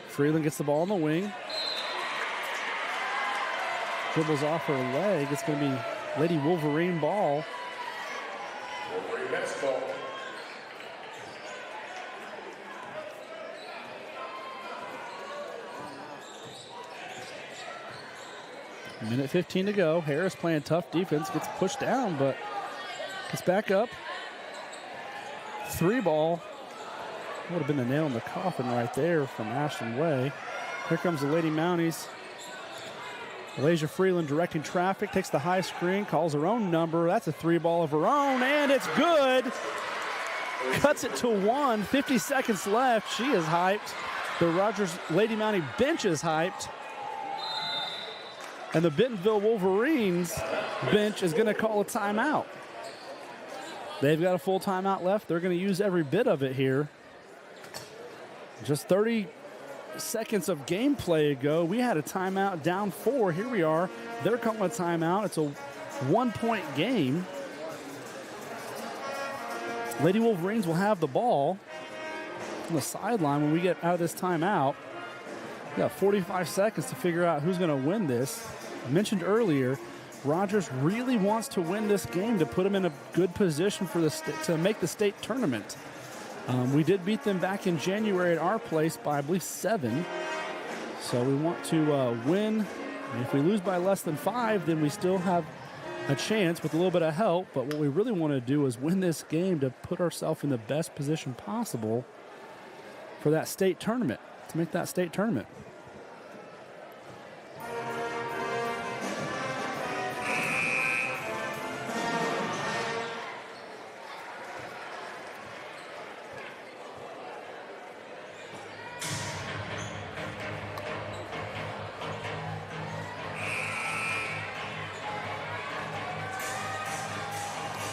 Freeland gets the ball on the wing. Dribbles off her leg. It's going to be Lady Wolverine ball. Wolverine basketball. Minute 15 to go. Harris playing tough defense. Gets pushed down, but gets back up. 3 ball. Would have been the nail in the coffin right there from Ashton Way. Here comes the Lady Mounties. Alasia Freeland directing traffic, takes the high screen, calls her own number. That's a 3 ball of her own, and it's good. Cuts it to 1, 50 seconds left. She is hyped. The Rogers Lady Mountie bench is hyped. And the Bentonville Wolverines bench is going to call a timeout. They've got a full timeout left. They're going to use every bit of it here. Just 30 seconds of gameplay ago, we had a timeout down 4. Here we are. They're calling a timeout. It's a 1-point game. Lady Wolverines will have the ball on the sideline when we get out of this timeout. We got 45 seconds to figure out who's going to win this. I mentioned earlier, Rogers really wants to win this game to put them in a good position for to make the state tournament. We did beat them back in January at our place by, I believe, 7. So we want to win. If we lose by less than 5, then we still have a chance with a little bit of help. But what we really want to do is win this game to put ourselves in the best position possible for that state tournament, to make that state tournament.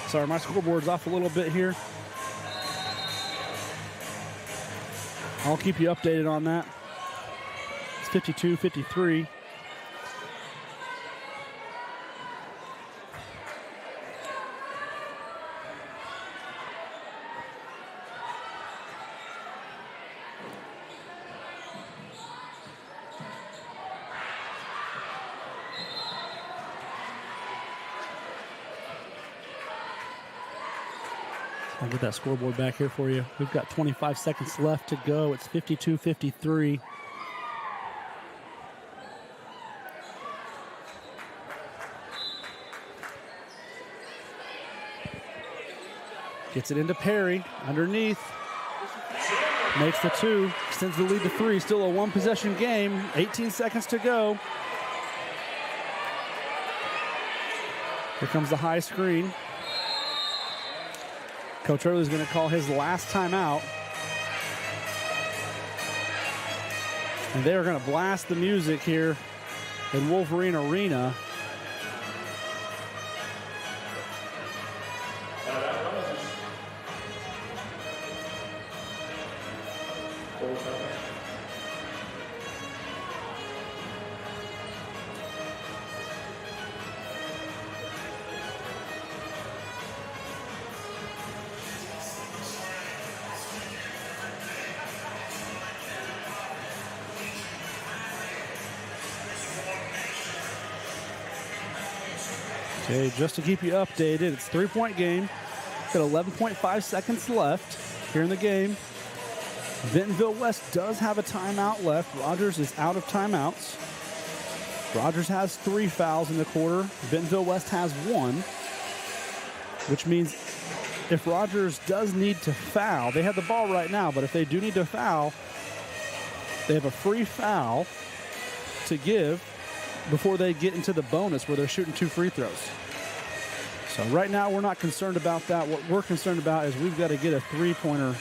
Sorry, my scoreboard's off a little bit here. I'll keep you updated on that. It's 52-53. I'll get that scoreboard back here for you. We've got 25 seconds left to go. It's 52-53. Gets it into Perry, underneath. Makes the two, extends the lead to 3. Still a one-possession game, 18 seconds to go. Here comes the high screen. Coach Early's going to call his last timeout. And they are going to blast the music here in Wolverine Arena. Okay, just to keep you updated, it's a 3-point game. Got 11.5 seconds left here in the game. Bentonville West does have a timeout left. Rogers is out of timeouts. Rogers has 3 fouls in the quarter. Bentonville West has 1, which means if Rogers does need to foul, they have the ball right now, but if they do need to foul, they have a free foul to give before they get into the bonus where they're shooting 2 free throws. So right now we're not concerned about that. What we're concerned about is we've got to get a three-pointer.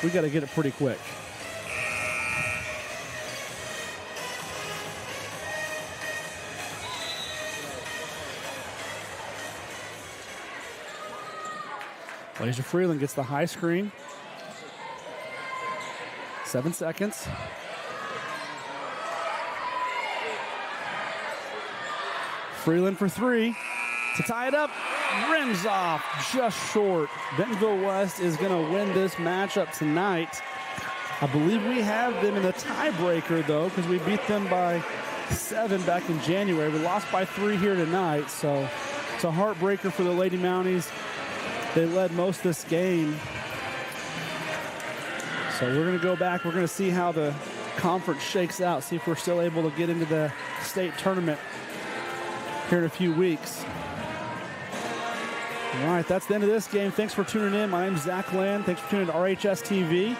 We've got to get it pretty quick. Laser Freeland gets the high screen. 7 seconds. Freeland for 3 to tie it up. Rims off just short. Bentonville West is going to win this matchup tonight. I believe we have them in the tiebreaker, though, because we beat them by 7 back in January. We lost by 3 here tonight, so it's a heartbreaker for the Lady Mounties. They led most of this game. So we're going to go back. We're going to see how the conference shakes out, see if we're still able to get into the state tournament here in a few weeks. All right, that's the end of this game. Thanks for tuning in. My name is Zach Land. Thanks for tuning in to RHS TV.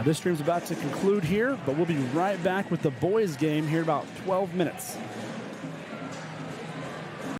This stream's about to conclude here, but we'll be right back with the boys game here in about 12 minutes.